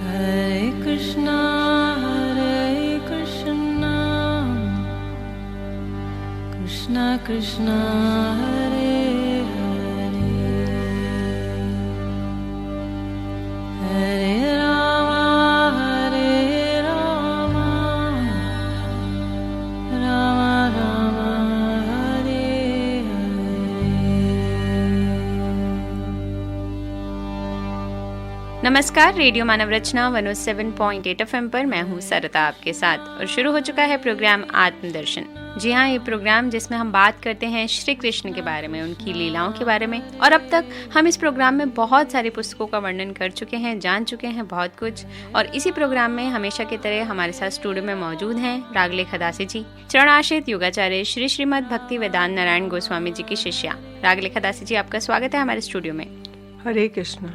Hare Krishna, Krishna Krishna, Hare Hare, Hare Rama, Rama Rama, Hare Hare। नमस्कार, radio मानव रचना 107.8 FM पर मैं हूँ सरता आपके साथ और शुरू हो चुका है प्रोग्राम आत्मदर्शन। जी हाँ, ये प्रोग्राम जिसमें हम बात करते हैं श्री कृष्ण के बारे में, उनकी लीलाओं के बारे में। और अब तक हम इस प्रोग्राम में बहुत सारी पुस्तकों का वर्णन कर चुके हैं, जान चुके हैं बहुत कुछ। और इसी प्रोग्राम में हमेशा की तरह हमारे साथ स्टूडियो में मौजूद हैं रागले खदासी जी, चरणाश्रित योगाचार्य श्री श्रीमद भक्ति वेदांत नारायण गोस्वामी जी की शिष्या। रागले खदासी जी, आपका स्वागत है हमारे स्टूडियो में। हरे कृष्ण।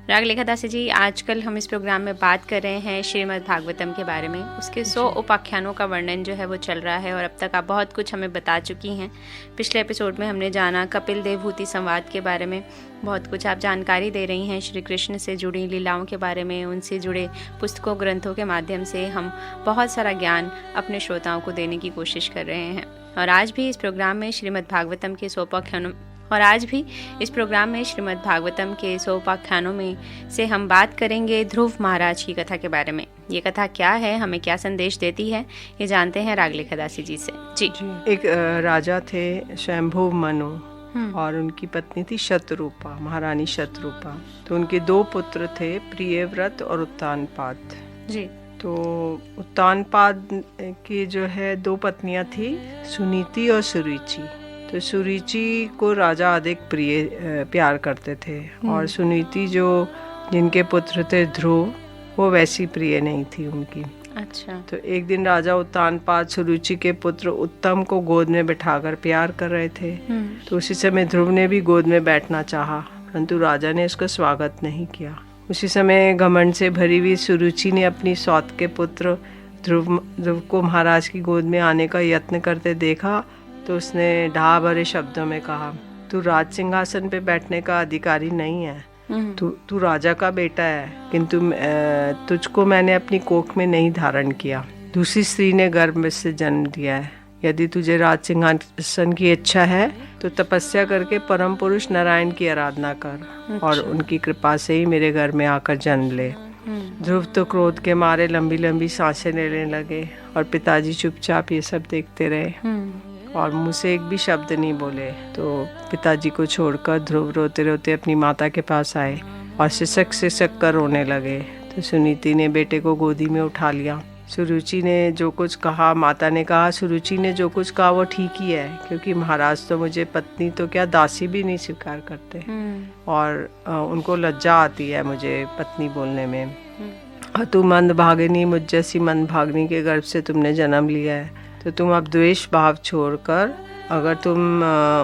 रागले खदासी जी, आजकल हम इस प्रोग्राम में बात कर रहे हैं श्रीमद् भागवतम के बारे में। उसके 100 उपाख्यानों का वर्णन जो है वो चल रहा है और अब तक आप बहुत कुछ हमें बता चुकी हैं। पिछले एपिसोड में हमने जाना कपिल देवहूति संवाद के बारे में, बहुत कुछ आप जानकारी दे रही हैं श्री कृष्ण से जुड़ी लीलाओं के बारे में। उनसे जुड़े पुस्तकों ग्रंथों के माध्यम से हम बहुत सारा ज्ञान अपने श्रोताओं को देने की कोशिश कर रहे हैं। और आज भी इस प्रोग्राम में श्रीमद् भागवतम के 100 उपाख्यानों में से हम बात करेंगे ध्रुव महाराज की कथा के बारे में। ये कथा क्या है, हमें क्या संदेश देती है, ये जानते हैं रागले खदासी जी से। जी। एक राजा थे स्वयंभू मनु और उनकी पत्नी थी शतरूपा, महारानी शतरूपा। तो उनके 2 पुत्र थे, प्रियव्रत और उत्तानपाद जी। तो उत्तानपाद की जो है 2 पत्नियां थी, सुनीति और सुरुचि। तो सुरुचि को राजा अधिक प्यार करते थे और सुनीति जो जिनके पुत्र थे ध्रुव, वो वैसी प्रिय नहीं थी उनकी। अच्छा। तो एक दिन राजा उत्तानपाद सुरुचि के पुत्र उत्तम को गोद में बिठाकर प्यार कर रहे थे। तो उसी समय ध्रुव ने भी गोद में बैठना चाहा, परंतु राजा ने उसका स्वागत नहीं किया। उसी समय घमंड से भरी हुई सुरुचि ने अपनी सौत के पुत्र ध्रुव को महाराज की गोद में आने का यत्न करते देखा। तो उसने ढा भरे शब्दों में कहा, तू राज सिंहासन पे बैठने का अधिकारी नहीं है, तू राजा का बेटा है, किंतु तुझको मैंने अपनी कोख में नहीं धारण किया। दूसरी स्त्री ने गर्भ से जन्म दिया है। यदि तुझे राज सिंहासन की इच्छा है तो तपस्या करके परम पुरुष नारायण की आराधना कर और उनकी कृपा से ही मेरे घर में आकर जन्म ले। ध्रुव तो क्रोध के मारे लंबी लंबी सांसें लेने लगे और पिताजी चुपचाप ये सब देखते रहे और मुँह से एक भी शब्द नहीं बोले। तो पिताजी को छोड़कर ध्रुव रोते रोते अपनी माता के पास आए और सिसक कर रोने लगे। तो सुनीति ने बेटे को गोदी में उठा लिया। सुरुचि ने जो कुछ कहा, माता ने कहा सुरुचि ने जो कुछ कहा वो ठीक ही है, क्योंकि महाराज तो मुझे पत्नी तो क्या दासी भी नहीं स्वीकार करते और उनको लज्जा आती है मुझे पत्नी बोलने में। और तू मंद भागिनी, मुझ जैसी मंद भागिनी के गर्भ से तुमने जन्म लिया है, तो तुम अब द्वेष भाव छोड़कर, अगर तुम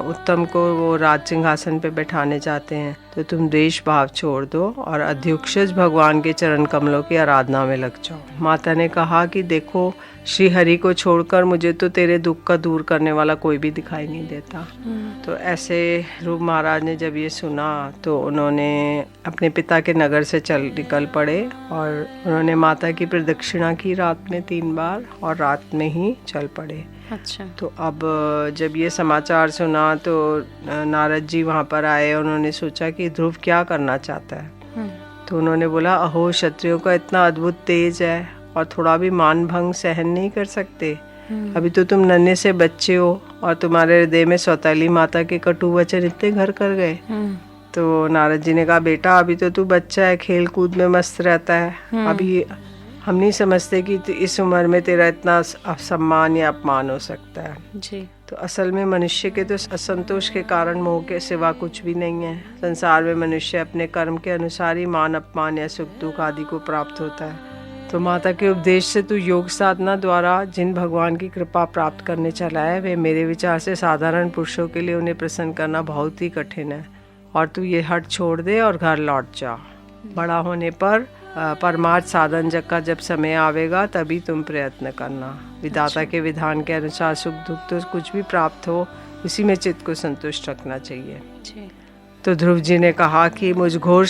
उत्तम को वो राज सिंहासन पे बैठाने चाहते हैं तो तुम द्वेष भाव छोड़ दो और अध्यक्षज भगवान के चरण कमलों की आराधना में लग जाओ। माता ने कहा कि देखो, श्री हरि को छोड़कर मुझे तो तेरे दुख का दूर करने वाला कोई भी दिखाई नहीं देता। तो ऐसे ध्रुव महाराज ने जब ये सुना तो उन्होंने अपने पिता के नगर से निकल पड़े और उन्होंने माता की प्रदक्षिणा की रात में 3 बार और रात में ही चल पड़े। अच्छा। तो अब जब ये समाचार सुना तो नारद जी वहाँ पर आए। उन्होंने सोचा कि ध्रुव क्या करना चाहता है। तो उन्होंने बोला, अहो, क्षत्रियों का इतना अद्भुत तेज है और थोड़ा भी मान भंग सहन नहीं कर सकते। अभी तो तुम नन्हे से बच्चे हो और तुम्हारे हृदय में सौतेली माता के कटु वचन इतने घर कर गए। तो नारद जी ने कहा, बेटा अभी तो तू बच्चा है, खेल कूद में मस्त रहता है, अभी हम नहीं समझते कि इस उम्र में तेरा इतना सम्मान या अपमान हो सकता है जी। तो असल में मनुष्य के तो असंतोष के कारण मोह के सिवा कुछ भी नहीं है। संसार में मनुष्य अपने कर्म के अनुसार ही मान अपमान या सुख दुख आदि को प्राप्त होता है। तो माता के उपदेश से तू योग साधना द्वारा जिन भगवान की कृपा प्राप्त करने चला है, वे मेरे विचार से साधारण पुरुषों के लिए उन्हें प्रसन्न करना बहुत ही कठिन है। और तू ये हट छोड़ दे और घर लौट जा। बड़ा होने पर परमार्थ साधन का जब समय आवेगा तभी तुम प्रयत्न करना। विधाता के विधान के अनुसार सुख दुख तो कुछ भी प्राप्त हो, उसी में चित्त को संतुष्ट रखना चाहिए। तो ध्रुव जी ने कहा कि मुझे घोर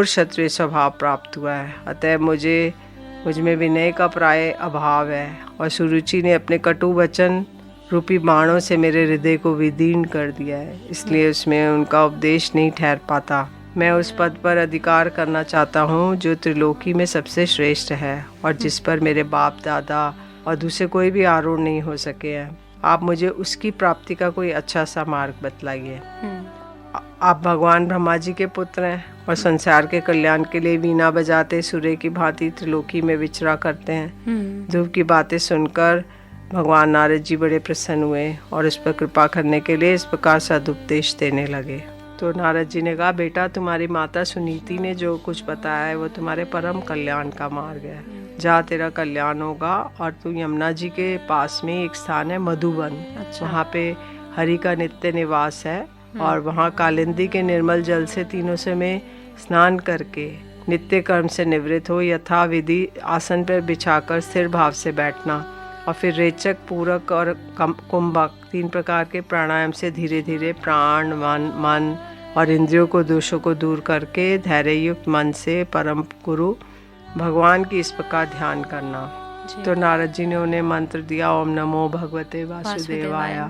क्षत्रिय स्वभाव प्राप्त हुआ है, अतः मुझ में विनय का प्राय अभाव है, और सुरुचि ने अपने कटु वचन रूपी बाणों से मेरे हृदय को विदीर्ण कर दिया है, इसलिए उसमें उनका उपदेश नहीं ठहर पाता। मैं उस पद पर अधिकार करना चाहता हूँ जो त्रिलोकी में सबसे श्रेष्ठ है और जिस पर मेरे बाप दादा और दूसरे कोई भी आरूढ़ नहीं हो सके हैं। आप मुझे उसकी प्राप्ति का कोई अच्छा सा मार्ग बतलाइए। आप भगवान ब्रह्मा जी के पुत्र हैं और संसार के कल्याण के लिए वीणा बजाते सूर्य की भांति त्रिलोकी में विचरा करते हैं। ध्रुव की बातें सुनकर भगवान नारद जी बड़े प्रसन्न हुए और उस पर कृपा करने के लिए इस प्रकार सदुपदेश देने लगे। तो नारद जी ने कहा, बेटा तुम्हारी माता सुनीति ने जो कुछ बताया है वो तुम्हारे परम कल्याण का मार्ग है। जहाँ तेरा कल्याण होगा, और तू यमुना जी के पास में एक स्थान है मधुवन। अच्छा। वहाँ पे हरि का नित्य निवास है और वहाँ कालिंदी के निर्मल जल से तीनों समय स्नान करके नित्य कर्म से निवृत्त हो, यथा विधि आसन पर बिछाकर स्थिर भाव से बैठना और फिर रेचक, पूरक और कुंभक 3 प्रकार के प्राणायाम से धीरे धीरे प्राण, मन और इंद्रियों को दोषों को दूर करके धैर्य युक्त मन से परम गुरु भगवान की इस प्रकार ध्यान करना। तो नारद जी ने उन्हें मंत्र दिया, ओम नमो भगवते वासुदेवाय।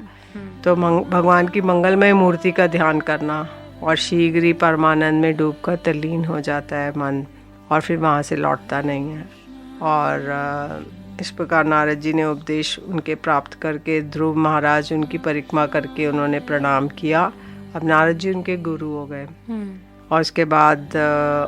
तो भगवान की मंगलमय मूर्ति का ध्यान करना और शीघ्र ही परमानंद में डूबकर तल्लीन हो जाता है मन, और फिर वहाँ से लौटता नहीं है। और इस प्रकार नारद जी ने उपदेश उनके प्राप्त करके ध्रुव महाराज उनकी परिक्रमा करके उन्होंने प्रणाम किया। अब नारद जी उनके गुरु हो गए और उसके बाद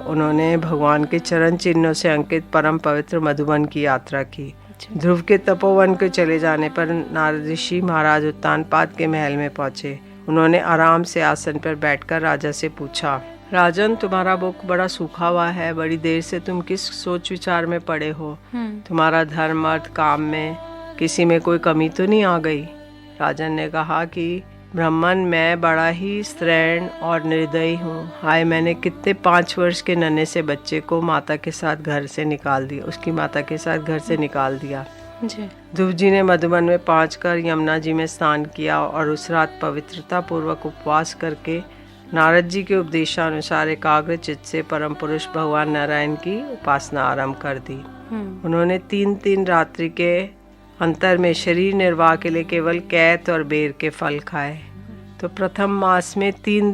उन्होंने भगवान के चरण चिन्हों से अंकित परम पवित्र मधुवन की यात्रा की। ध्रुव के तपोवन के चले जाने पर नारद ऋषि महाराज उत्तानपाद के महल में पहुंचे। उन्होंने आराम से आसन पर बैठकर राजा से पूछा, राजन तुम्हारा मुख बड़ा सूखा हुआ है, बड़ी देर से तुम किस सोच विचार में पड़े हो? तुम्हारा धर्म अर्थ काम में किसी में कोई कमी तो नहीं आ गई? राजन ने कहा कि ब्राह्मण, मैं बड़ा ही स्त्रैण और निर्दयी हूँ। हाय, मैंने कितने 5 वर्ष के नन्हे से बच्चे को माता के साथ घर से निकाल दिया, उसकी माता के साथ घर से निकाल दिया। ध्रुव जी ने मधुबन में पहुंचकर यमुना जी में स्नान किया और उस रात पवित्रता पूर्वक उपवास करके नारद जी के उपदेशानुसार एकाग्र चित्त से परम पुरुष भगवान नारायण की उपासना आरंभ कर दी। उन्होंने 3 रात्रि के अंतर में शरीर निर्वाह के लिए केवल कैत और बेर के फल खाए। तो प्रथम मास में 3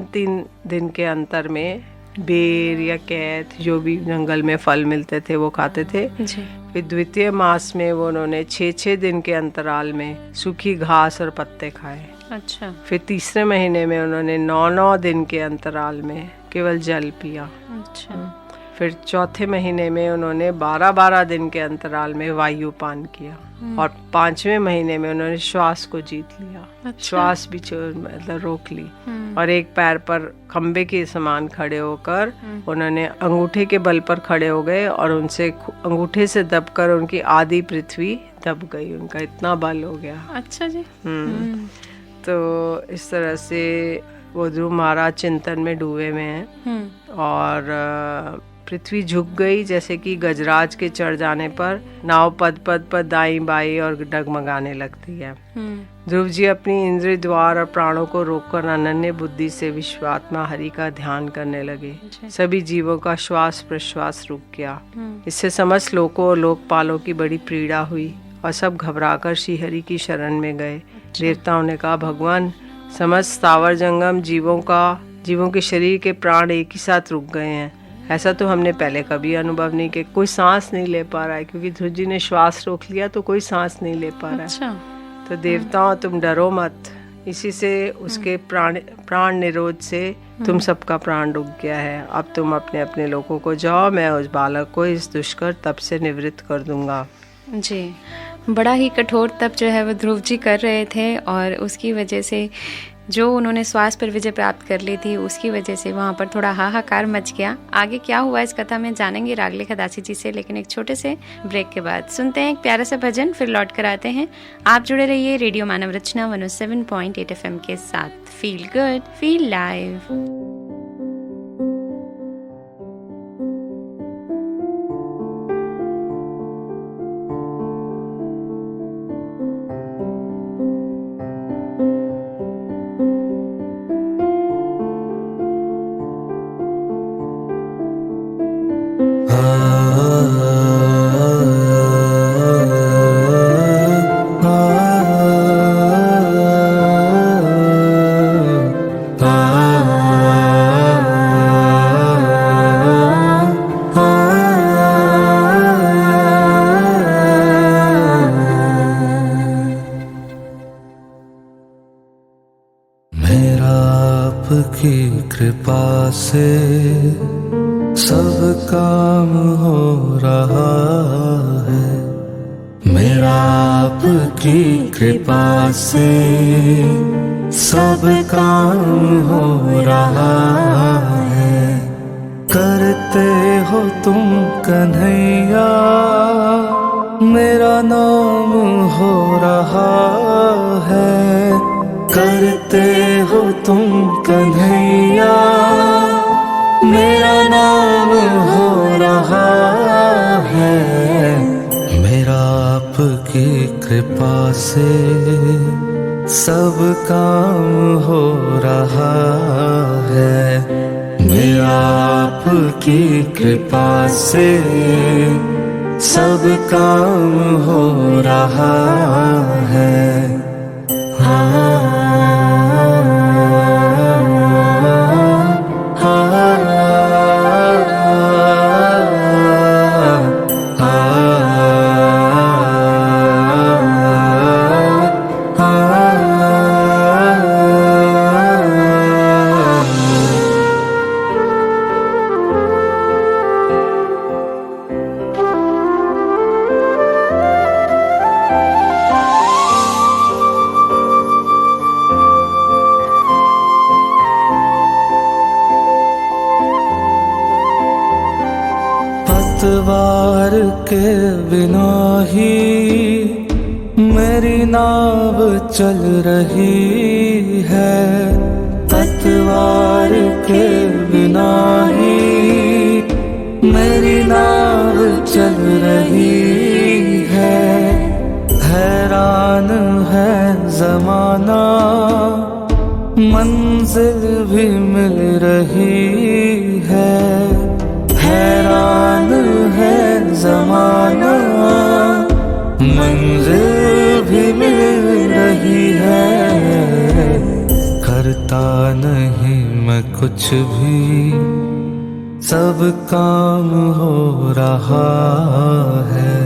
दिन के अंतर में बेर या कैत जो भी जंगल में फल मिलते थे वो खाते थे। फिर द्वितीय मास में वो उन्होंने 6 दिन के अंतराल में सूखी घास और पत्ते खाए। अच्छा। फिर तीसरे महीने में उन्होंने 9 दिन के अंतराल में केवल जल पिया। अच्छा। फिर चौथे महीने में उन्होंने 12 दिन के अंतराल में वायु पान किया और 5वें महीने में उन्होंने श्वास को जीत लिया। अच्छा। श्वास भी मतलब रोक ली और एक पैर पर खंबे के समान खड़े होकर उन्होंने अंगूठे के बल पर खड़े हो गए और उनसे अंगूठे से दबकर उनकी आधी पृथ्वी दब गई, उनका इतना बल हो गया। अच्छा जी। तो इस तरह से वो ध्रुव महाराज चिंतन में डूबे हुए हैं और पृथ्वी झुक गई जैसे कि गजराज के चढ़ जाने पर नाव पद पर दाईं बाईं और डगमगाने लगती है। ध्रुव जी अपनी इंद्रिय द्वार और प्राणों को रोककर अनन्य बुद्धि से विश्वात्मा हरि का ध्यान करने लगे। सभी जीवों का श्वास प्रश्वास रुक गया। इससे समस्त लोकों और लोकपालों की बड़ी पीड़ा हुई और सब घबराकर श्री हरि की शरण में गए। देवताओं ने कहा, भगवान, समस्त स्थावर जंगम जीवों के शरीर के प्राण एक ही साथ रुक गए हैं। ऐसा तो हमने पहले कभी अनुभव नहीं किया। कोई सांस नहीं ले पा रहा है क्योंकि ध्रुव जी ने श्वास रोक लिया तो कोई सांस नहीं ले पा रहा है। अच्छा। तो देवताओं, तुम डरो मत। इसी से उसके प्राण निरोध से तुम सबका प्राण रुक गया है। अब तुम अपने अपने लोगों को जाओ, मैं उस बालक को इस दुष्कर तप से निवृत्त कर दूंगा। जी, बड़ा ही कठोर तप जो है वो ध्रुव जी कर रहे थे और उसकी वजह से जो उन्होंने श्वास पर विजय प्राप्त कर ली थी उसकी वजह से वहाँ पर थोड़ा हाहाकार मच गया। आगे क्या हुआ इस कथा में जानेंगे रागले खदासी जी से, लेकिन एक छोटे से ब्रेक के बाद सुनते हैं एक प्यारा सा भजन, फिर लौट कर आते हैं। आप जुड़े रहिए रेडियो मानव रचना 107.8 FM के साथ। Feel good, feel live. से सब काम हो रहा है, मेरा आपकी कृपा से सब काम हो रहा है। करते हो तुम कन्हैया, मेरा नाम हो रहा है। करते हो तुम कन्हैया, मेरा नाम हो रहा है। मेरा आपकी कृपा से सब काम हो रहा है, मेरा आपकी कृपा से सब काम हो रहा है। पतवार के बिना ही मेरी नाव चल रही है। पतवार के बिना ही मेरी नाव चल रही है। हैरान है जमाना, मंजिल भी मिल रही है। हैरान है जमाना, मंजिल भी मिल रही है। करता नहीं मैं कुछ भी, सब काम हो रहा है।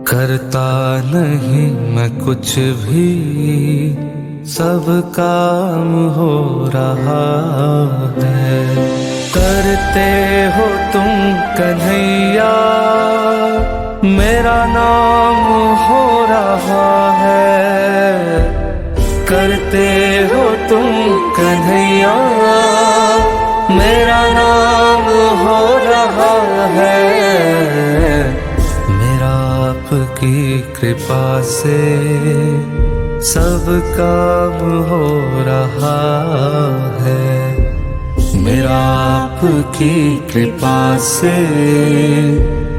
करता नहीं मैं कुछ भी, सब काम हो रहा है। करते हो तुम कन्हैया, मेरा नाम हो रहा है। करते हो तुम कन्हैया, मेरा नाम हो रहा है। मेरा आपकी कृपा से सब काम हो रहा है। मेरा आपकी कृपा से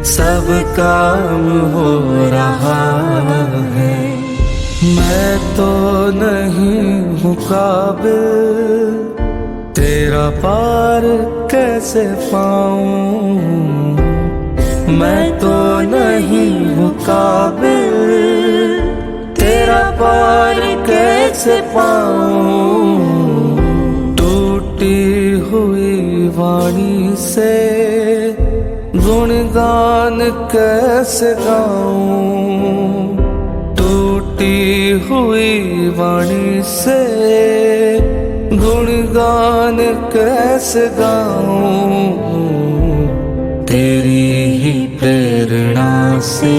सब काम हो रहा है। मैं तो नहीं हूँ काबिल, तेरा पार कैसे पाऊं। मैं तो नहीं हूँ काबिल, तेरा पार कैसे पाऊं। टूटी हुई वाणी से गुणगान कैसे गाऊं। टूटी हुई वाणी से गुणगान कैसे गाऊं। तेरी ही प्रेरणा से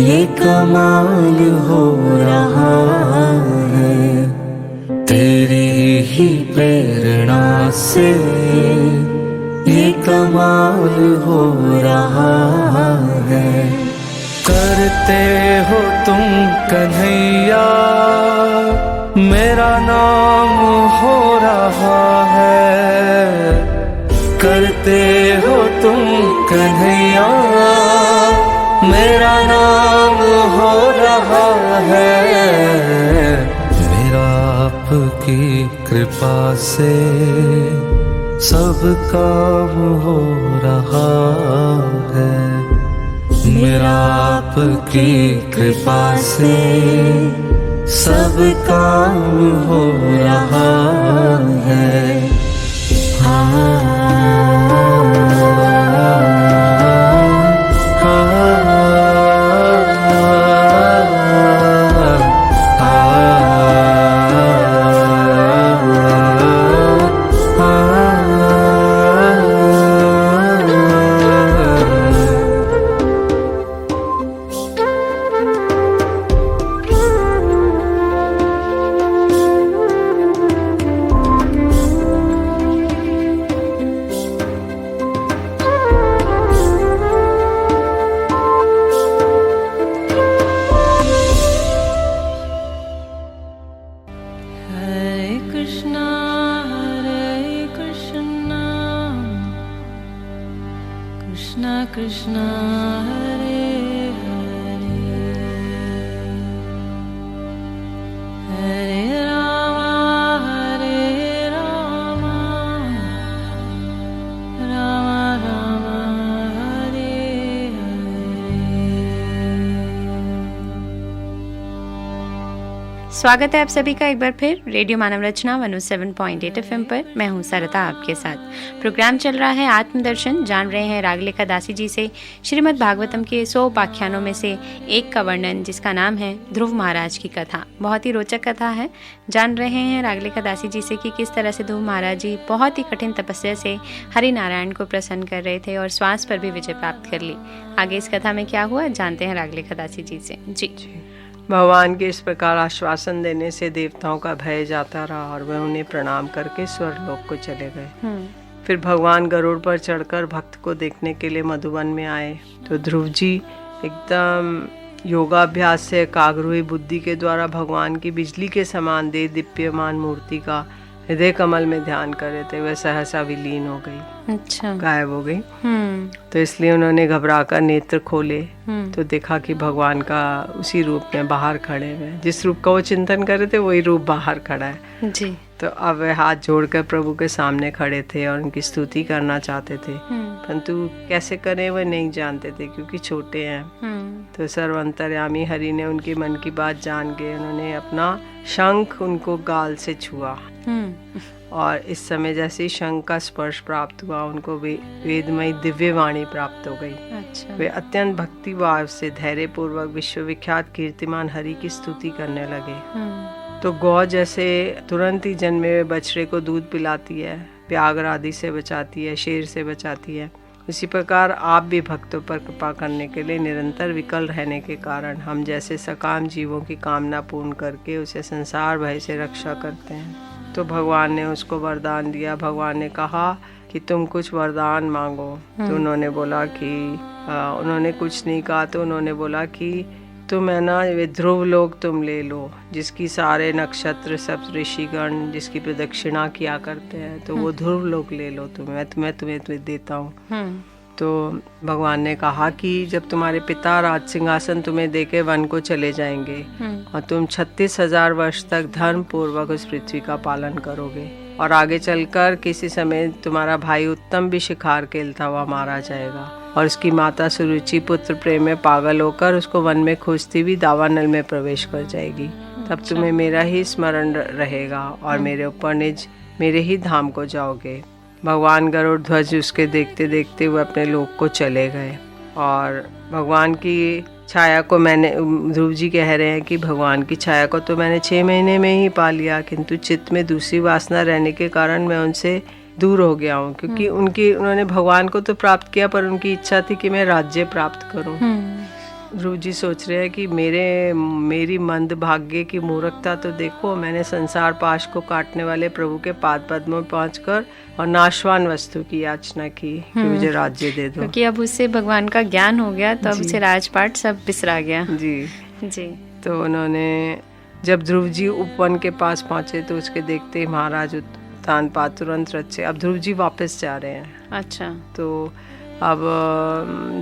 ये कमाल हो रहा है। तेरी ही प्रेरणा से ये कमाल हो रहा है। करते हो तुम कन्हैया, मेरा नाम हो रहा है। करते हो तुम कन्हैया, मेरा नाम हो रहा है। मेरा आपकी कृपा से सब काम हो रहा है। मेरा आपकी कृपा से सब काम हो रहा है। Krishna Krishna Hare Hare Hare Rama Hare Rama Rama Rama Hare स्वागत है आप सभी का एक बार फिर रेडियो मानव रचना 107.8 FM पर। मैं हूं सरता आपके साथ। प्रोग्राम चल रहा है आत्मदर्शन। जान रहे हैं रागलेखा दासी जी से श्रीमद् भागवतम के 100 उपाख्यानों में से एक का वर्णन, जिसका नाम है ध्रुव महाराज की कथा। बहुत ही रोचक कथा है। जान रहे हैं रागलेखा दासी जी से कि किस तरह से ध्रुव महाराज जी बहुत ही कठिन तपस्या से हरि नारायण को प्रसन्न कर रहे थे और श्वास पर भी विजय प्राप्त कर ली। आगे इस कथा में क्या हुआ जानते हैं रागलेखा दासी जी से। जी भगवान के इस प्रकार आश्वासन देने से देवताओं का भय जाता रहा और वह उन्हें प्रणाम करके स्वर्गलोक को चले गए। फिर भगवान गरुड़ पर चढ़कर भक्त को देखने के लिए मधुवन में आए तो ध्रुव जी एकदम योगाभ्यास से एकाग्र हुई बुद्धि के द्वारा भगवान की बिजली के समान दे दीप्यमान मूर्ति का हृदय कमल में ध्यान कर रहे थे। वह सहसा विलीन हो गई, अच्छा, गायब हो गई। तो इसलिए उन्होंने घबराकर नेत्र खोले तो देखा कि भगवान का उसी रूप में बाहर खड़े हुए, जिस रूप का वो चिंतन कर रहे थे वही रूप बाहर खड़ा है जी। तो अब वे हाथ जोड़कर प्रभु के सामने खड़े थे और उनकी स्तुति करना चाहते थे, परंतु कैसे करें वह नहीं जानते थे क्योंकि छोटे हैं। तो सर्वंतर्यामी हरि ने उनके मन की बात जान के उन्होंने अपना शंख उनको गाल से छुआ और इस समय जैसे ही शंख का स्पर्श प्राप्त हुआ उनको वेदमयी दिव्य वाणी प्राप्त हो गई। अच्छा। वे अत्यंत भक्ति भाव से धैर्य पूर्वक विश्वविख्यात कीर्तिमान हरि की स्तुति करने लगे। तो गौ जैसे तुरंत ही जन्मे हुए बछड़े को दूध पिलाती है, व्याघ्र आदि से बचाती है, शेर से बचाती है, उसी प्रकार आप भी भक्तों पर कृपा करने के लिए निरंतर विकल रहने के कारण हम जैसे सकाम जीवों की कामना पूर्ण करके उसे संसार भय से रक्षा करते हैं। तो भगवान ने उसको वरदान दिया। भगवान ने कहा कि तुम कुछ वरदान मांगो। तो उन्होंने बोला कि उन्होंने कुछ नहीं कहा। तो उन्होंने बोला कि तुम है ना वे ध्रुव लोग तुम ले लो, जिसकी सारे नक्षत्र सब ऋषिगण जिसकी प्रदक्षिणा किया करते हैं, तो वो ध्रुव लोग ले लो मैं तुम्हें देता हूँ। तो भगवान ने कहा कि जब तुम्हारे पिता राज सिंहासन तुम्हें देके वन को चले जाएंगे और तुम 36,000 वर्ष तक धर्म पूर्वक उस पृथ्वी का पालन करोगे और आगे चलकर किसी समय तुम्हारा भाई उत्तम भी शिकार खेलता हुआ मारा जाएगा और उसकी माता सुरुचि पुत्र प्रेम में पागल होकर उसको वन में खोजती हुई दावानल में प्रवेश कर जाएगी। तब तुम्हें मेरा ही स्मरण रहेगा और मेरे ऊपर निज मेरे ही धाम को जाओगे। भगवान गरुड़ ध्वज उसके देखते देखते वो अपने लोक को चले गए और भगवान की छाया को मैंने, ध्रुव जी कह रहे हैं कि भगवान की छाया को तो मैंने 6 महीने में ही पा लिया, किंतु चित्त में दूसरी वासना रहने के कारण मैं उनसे दूर हो गया हूँ, क्योंकि उन्होंने भगवान को तो प्राप्त किया पर उनकी इच्छा थी कि मैं राज्य प्राप्त करूँ। ध्रुव जी सोच रहे हैं कि मेरी मंद भाग्य की मूर्खता तो देखो, मैंने संसार पाश को काटने वाले प्रभु के पाद पद्मों में पहुंचकर और नाशवान वस्तु की याचना की कि मुझे राज्य दे दो, क्योंकि अब उससे भगवान का ज्ञान हो गया तो अब उसे राजपाट सब बिसरा गया। जी। तो उन्होंने जब ध्रुव जी उपवन के पास पहुंचे तो उसके देखते ही महाराज उत्तानपाद तुरंत रचे। अब ध्रुव जी वापस जा रहे हैं। अच्छा। तो अब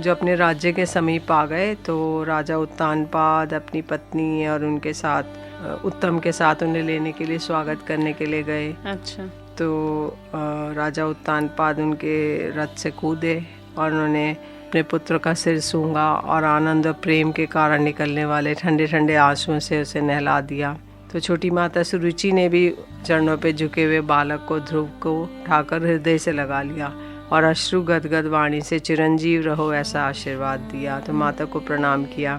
जो अपने राज्य के समीप आ गए तो राजा उत्तानपाद अपनी पत्नी और उनके साथ उत्तम के साथ उन्हें लेने के लिए स्वागत करने के लिए गए। अच्छा। तो राजा उत्तानपाद उनके रथ से कूदे और उन्होंने अपने पुत्र का सिर सूंघा और आनंद और प्रेम के कारण निकलने वाले ठंडे ठंडे आंसुओं से उसे नहला दिया। तो छोटी माता सुरुचि ने भी चरणों पे झुके हुए बालक को ध्रुव को उठाकर हृदय से लगा लिया और अश्रु गदगद वाणी से चिरंजीव रहो ऐसा आशीर्वाद दिया। तो माता को प्रणाम किया।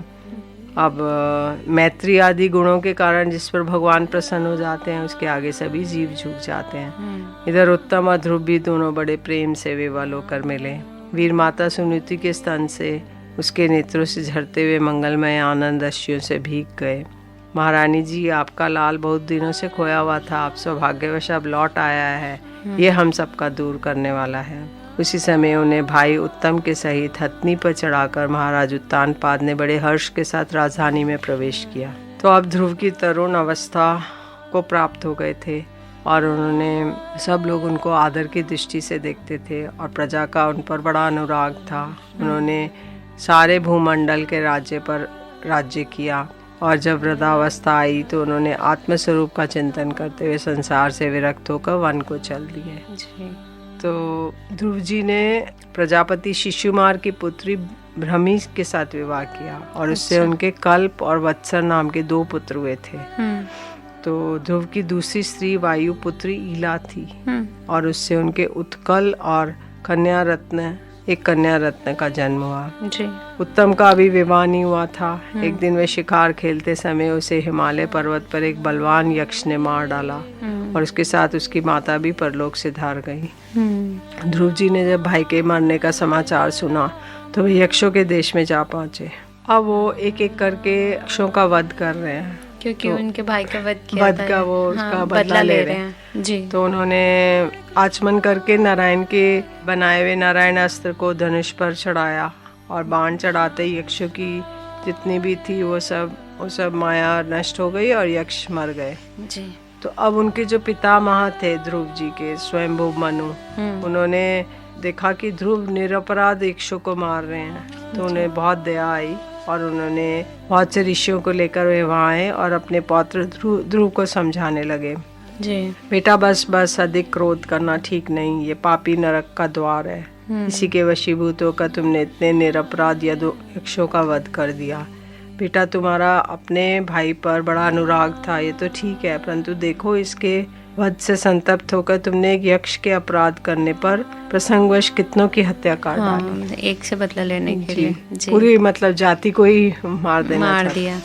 अब मैत्री आदि गुणों के कारण जिस पर भगवान प्रसन्न हो जाते हैं उसके आगे सभी जीव झुक जाते हैं। इधर उत्तम और ध्रुव भी दोनों बड़े प्रेम से विवल होकर मिले। वीर माता सुनीति के स्तन से उसके नेत्रों से झरते हुए मंगलमय आनंद अश्रुओं से भीग गए। महारानी जी, आपका लाल बहुत दिनों से खोया हुआ था, आप सौभाग्यवश अब लौट आया है, ये हम सबका दूर करने वाला है। उसी समय उन्हें भाई उत्तम के सहित हथनी पर चढ़ाकर महाराज उत्तानपाद ने बड़े हर्ष के साथ राजधानी में प्रवेश किया। तो अब ध्रुव की तरुण अवस्था को प्राप्त हो गए थे और उन्होंने सब लोग उनको आदर की दृष्टि से देखते थे और प्रजा का उन पर बड़ा अनुराग था। उन्होंने सारे भूमंडल के राज्य पर राज्य किया और जब वृद्धावस्था आई तो उन्होंने आत्मस्वरूप का चिंतन करते हुए संसार से विरक्त होकर वन को चल दिए। तो ध्रुव जी ने प्रजापति शिशुमार की पुत्री भ्रमी के साथ विवाह किया और उससे उनके कल्प और वत्सर नाम के 2 पुत्र हुए थे। तो ध्रुव की दूसरी स्त्री वायु पुत्री ईला थी और उससे उनके उत्कल और कन्या रत्न का जन्म हुआ। उत्तम का अभी विवाह नहीं हुआ था। एक दिन वे शिकार खेलते समय उसे हिमालय पर्वत पर एक बलवान यक्ष ने मार डाला और उसके साथ उसकी माता भी परलोक से धार गई। ध्रुव जी ने जब भाई के मरने का समाचार सुना तो वे यक्षों के देश में जा पहुंचे। अब वो एक एक करके यक्षों का वध कर रहे हैं क्योंकि उनके भाई का वध किया था। का वो उसका बदला ले रहे हैं जी। तो उन्होंने आचमन करके नारायण के बनाए हुए नारायण अस्त्र को धनुष पर चढ़ाया और बाण चढ़ाते ही यक्षों की जितनी भी थी वो सब माया नष्ट हो गई और यक्ष मर गए जी। तो अब उनके जो पितामह थे ध्रुव जी के स्वयंभू मनु, उन्होंने देखा कि ध्रुव निरपराध यक्षों को मार रहे हैं तो उन्हें बहुत दया आई और उन्होंने बहुत से ऋषियों को लेकर वे वहाँ आए और अपने पौत्र ध्रुव को समझाने लगे जी। बेटा बस अधिक क्रोध करना ठीक नहीं, ये पापी नरक का द्वार है। इसी के वशीभूत होकर तुमने इतने निरपराध यक्षों का वध कर दिया। बेटा तुम्हारा अपने भाई पर बड़ा अनुराग था, ये तो ठीक है, परंतु देखो इसके वध से संतप्त होकर तुमने एक यक्ष के अपराध करने पर प्रसंगवश कितनों की हत्या कर डाली। एक से बदला लेने के लिए जी। पूरी मतलब जाति को ही मार दिया।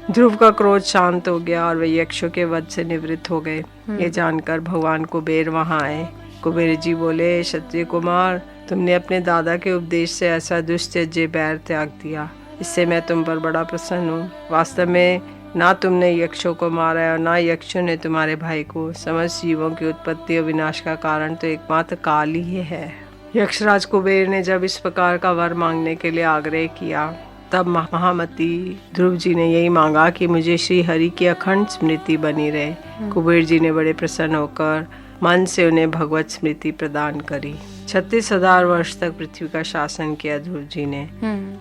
ध्रुव का क्रोध शांत हो गया और वे यक्षों के वध से निवृत्त हो गए। ये जानकर भगवान कुबेर वहाँ आए। कुबेर जी बोले, क्षत्रिय कुमार, तुमने अपने दादा के उपदेश से ऐसा दुष्त्यज्य बैर त्याग दिया, इससे मैं तुम पर बड़ा प्रसन्न हूँ। वास्तव में ना तुमने यक्षों को मारा है और ना यक्षों ने तुम्हारे भाई को। समस्त जीवों की उत्पत्ति और विनाश का कारण तो एकमात्र काल ही है। यक्षराज कुबेर ने जब इस प्रकार का वर मांगने के लिए आग्रह किया तब महामती ध्रुव जी ने यही मांगा कि मुझे श्री हरि की अखंड स्मृति बनी रहे। कुबेर जी ने बड़े प्रसन्न होकर मन से उन्हें भगवत स्मृति प्रदान करी। 36,000 वर्ष तक पृथ्वी का शासन किया ध्रुव जी ने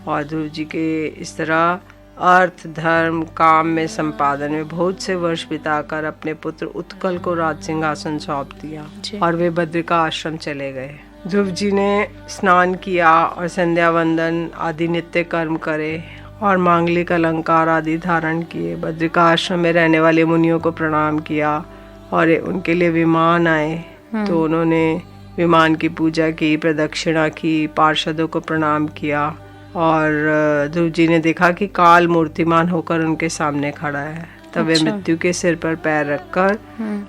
और ध्रुव जी के इस तरह अर्थ धर्म काम में संपादन में बहुत से वर्ष बिताकर अपने पुत्र उत्कल को राज सिंहासन सौंप दिया और वे बद्रिका आश्रम चले गए। ध्रुव जी ने स्नान किया और संध्या वंदन आदि नित्य कर्म करे और मांगलिक अलंकार आदि धारण किए। बद्रिका आश्रम में रहने वाले मुनियों को प्रणाम किया और उनके लिए विमान आए तो उन्होंने विमान की पूजा की, प्रदक्षिणा की, पार्षदों को प्रणाम किया और ध्रुव जी ने देखा कि काल मूर्तिमान होकर उनके सामने खड़ा है। तब वे मृत्यु के सिर पर पैर रखकर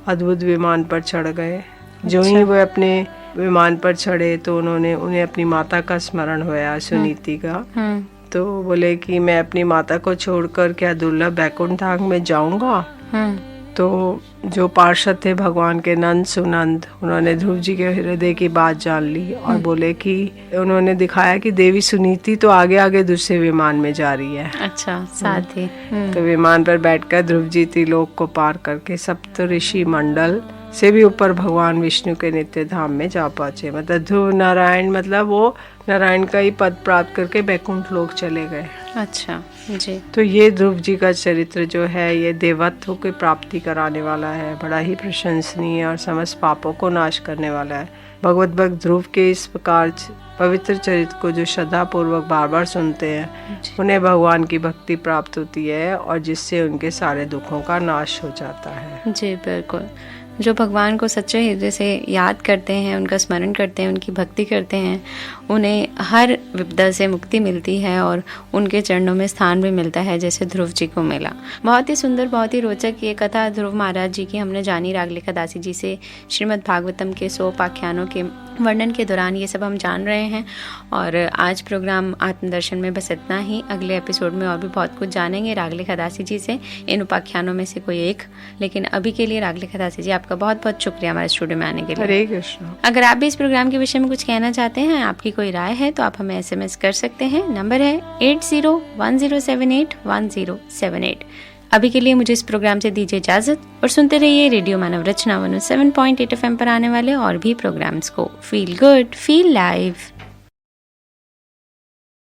अद्भुत विमान पर चढ़ गए। जो ही वे अपने विमान पर चढ़े तो उन्हें अपनी माता का स्मरण हुआ, सुनीति का। तो बोले कि मैं अपनी माता को छोड़कर क्या दुर्लभ बैकुंठ धाम में जाऊंगा। तो जो पार्षद थे भगवान के नंद सुनंद, उन्होंने ध्रुव जी के हृदय की बात जान ली और बोले कि उन्होंने दिखाया कि देवी सुनीति तो आगे आगे दूसरे विमान में जा रही है। अच्छा, साथ ही तो विमान पर बैठकर ध्रुव जी त्रिलोक को पार करके सप्त ऋषि मंडल से भी ऊपर भगवान विष्णु के नित्य धाम में जा पहुंचे। मतलब ध्रुव नारायण, मतलब वो नारायण का ही पद प्राप्त करके बैकुंठ लोक चले गए। अच्छा जी। तो ये ध्रुव जी का चरित्र जो है ये देवत्व की प्राप्ति कराने वाला है, बड़ा ही प्रशंसनीय और समस्त पापों को नाश करने वाला है। भगवत भक्त ध्रुव के इस प्रकार पवित्र चरित्र को जो श्रद्धा पूर्वक बार बार सुनते हैं उन्हें भगवान की भक्ति प्राप्त होती है और जिससे उनके सारे दुखों का नाश हो जाता है। जी बिल्कुल। जो भगवान को सच्चे हृदय से याद करते हैं, उनका स्मरण करते हैं, उनकी भक्ति करते हैं, उन्हें हर विपदा से मुक्ति मिलती है और उनके चरणों में स्थान भी मिलता है, जैसे ध्रुव जी को मिला। बहुत ही सुंदर, बहुत ही रोचक ये कथा ध्रुव महाराज जी की हमने जानी रागलेखा दासी जी से। श्रीमद् भागवतम के 100 उपाख्यानों के वर्णन के दौरान ये सब हम जान रहे हैं और आज प्रोग्राम आत्मदर्शन में बस इतना ही। अगले एपिसोड में और भी बहुत कुछ जानेंगे रागलेखा दासी जी से, इन उपाख्यानों में से कोई एक। लेकिन अभी के लिए रागलेखा दासी जी आपका बहुत बहुत शुक्रिया हमारे स्टूडियो में आने के लिए। हरे कृष्ण। अगर आप भी इस प्रोग्राम के विषय में कुछ कहना चाहते हैं, आपकी कोई राय है, तो आप हमें SMS कर सकते हैं। नंबर है 8010781078। अभी के लिए मुझे इस प्रोग्राम से दीजिए इजाजत और सुनते रहिए रेडियो मानव रचना 107.8 FM पर आने वाले और भी प्रोग्राम्स को। Feel good, feel live.